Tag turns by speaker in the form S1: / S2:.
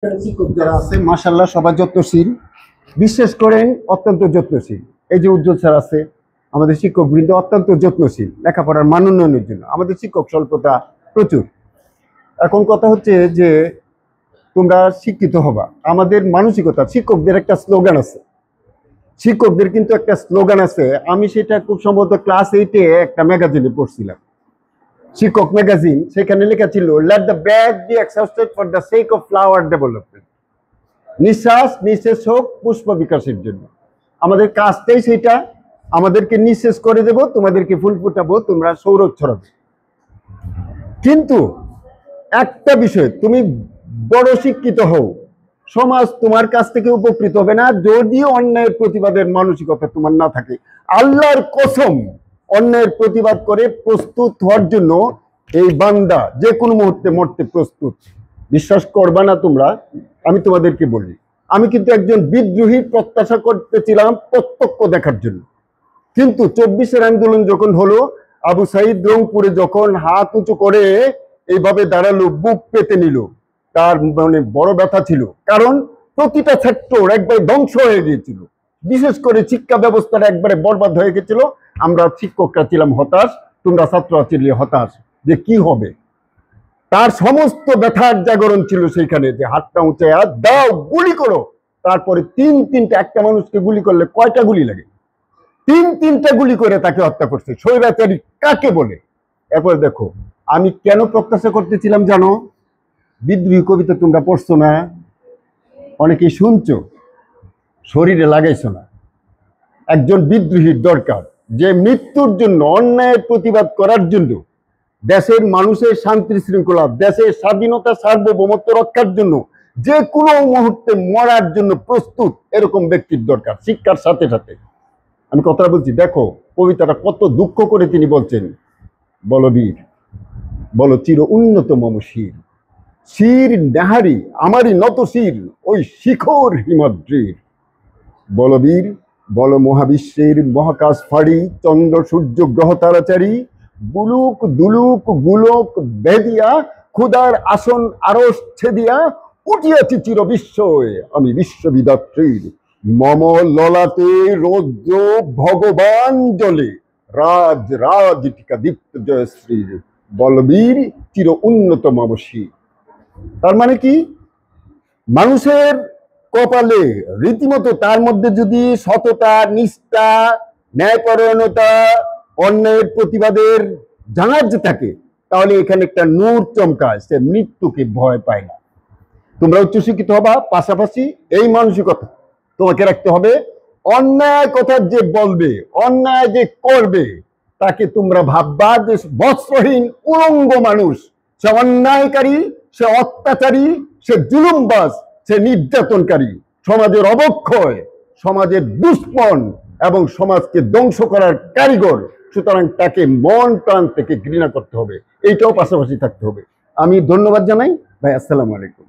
S1: শিক্ষক যারা আছে মাশাআল্লাহ সবাই যত্নশীল, বিশেষ করেন অত্যন্ত যত্নশীল। এই যে উজ্জ্বল স্যার আছে, আমাদের শিক্ষক বৃন্দ অত্যন্ত যত্নশীল লেখাপড়ার মান উন্নয়নের জন্য। আমাদের শিক্ষক স্বল্পতা প্রচুর। এখন কথা হচ্ছে যে তোমরা শিক্ষিত হবা, আমাদের মানসিকতা, শিক্ষকদের একটা স্লোগান আছে, শিক্ষকদের কিন্তু একটা স্লোগান আছে। আমি সেটা খুব সম্ভবত ক্লাস 8-এ একটা ম্যাগাজিনে পড়ছিলাম, শিক্ষক ম্যাগাজিন। সেখানে লেখা ছিল, let the bad be exhausted for the sake of flower development. নিঃশ্বাস নিঃশেষ হোক পুষ্প বিকাশের জন্য। আমাদের কাজটাই সেটা, আমাদেরকে নিঃশেষ করে দেব, তোমাদেরকে ফুল ফুটাবো, তোমরা সৌরভ ছড়াবে। কিন্তু একটা বিষয়, তুমি বড় শিক্ষিত হও, সমাজ তোমার কাছ থেকে উপকৃত হবে না যদি অন্যায়ের প্রতিবাদের মানসিকতা তোমার না থাকে। আল্লাহর কসম, অন্যায়ের প্রতিবাদ করে প্রস্তুত হওয়ার জন্য এই বান্দা যে কোনো মুহূর্তে মরতে প্রস্তুত। বিশ্বাস করবা না তোমরা, আমি তোমাদেরকে বলি, আমি কিন্তু একজন বিদ্রোহীর প্রত্যাশা করতেছিলাম প্রত্যক্ষ দেখার জন্য। কিন্তু 24-এর আন্দোলন যখন হলো, আবু সাইদ রংপুরে যখন হাত উঁচু করে এইভাবে দাঁড়ালো, বুক পেতে নিল, তার মানে বড় ব্যথা ছিল। কারণ প্রতিটা সেক্টর একবারে ধ্বংস হয়ে গিয়েছিল, বিশেষ করে শিক্ষা ব্যবস্থাটা একবারে বরবাদ হয়ে গেছিল। আমরা শিক্ষকরা ছিলাম হতাশ, তোমরা ছাত্ররা ছিলে হতাশ যে কি হবে। তার সমস্ত ব্যথার জাগরণ ছিল সেইখানে, যে হাতটা উঁচে হাত দাও, গুলি করো। তারপরে তিনটা, একটা মানুষকে গুলি করলে কয়টা গুলি লাগে? তিনটা গুলি করে তাকে হত্যা করছে। স্বৈরাচারী কাকে বলে? এরপরে দেখো, আমি কেন প্রত্যাশা করতেছিলাম জানো? বিদ্রোহী কবিতা তোমরা পড়ছো না, অনেকেই শুনছো, শরীরে লাগাইছো না। একজন বিদ্রোহীর দরকার, যে মৃত্যুর জন্য, অন্যায়ের প্রতিবাদ করার জন্য, দেশের মানুষের শান্তি শৃঙ্খলা, দেশের স্বাধীনতা সার্বভৌমত্ব রক্ষার জন্য যে কোনো মুহূর্তে মরার জন্য প্রস্তুত, এরকম ব্যক্তির দরকার শিক্ষার সাথে সাথে। আমি কথাটা বলছি, দেখো কবিতাটা কত দুঃখ করে তিনি বলছেন, বল বীর বল চির উন্নত মম শির, শির নেহারি আমারই নত শির, ওই শিখর হিমাদ্রির। বলবীর বল মহাবিশ্বের মহাকাশ ফাড়ি, চন্দ্র সূর্য গ্রহ তারাচারী, বুলুক দুলুক গুলোক বেদিয়া, ক্ষুদার আসন আরস ছেদিয়া, উঠিয়াছি চির বিশ্বয় আমি বিশ্ববিদাত্রীর। মম ললাটে রৌদ্র ভগবান জলে, রাজ রাজ টিকা দীপ্ত জয়শ্রীর। বলবীর চির উন্নত মমশী। তার মানে কি? মানুষের কপালে রীতিমতো তার মধ্যে যদি সততা, নিষ্ঠা, ন্যায়পরায়ণতা, অন্যায়ের প্রতিবাদের জানার্য থাকে, তাহলে এখানে একটা নূর চমকায়, সে মৃত্যুকে ভয় পায় না। তোমরা উচ্চশিক্ষিত হবা, পাশাপাশি এই মানসিকতা তোমাকে রাখতে হবে। অন্যায় কথা যে বলবে, অন্যায় যে করবে, তাকে তোমরা ভাববা যে বস্ত্রহীন উলঙ্গ মানুষ, সে অন্যায়কারী, সে অত্যাচারী, সে জুলুমবাজ, সে নির্যাতনকারী, সমাজের অবক্ষয়, সমাজের দুষ্পণ এবং সমাজকে ধ্বংস করার কারিগর। সুতরাং তাকে মন প্রাণ থেকে ঘৃণা করতে হবে, এইটাও পাশাপাশি থাকতে হবে। আমি ধন্যবাদ জানাই ভাই। আসসালামু আলাইকুম।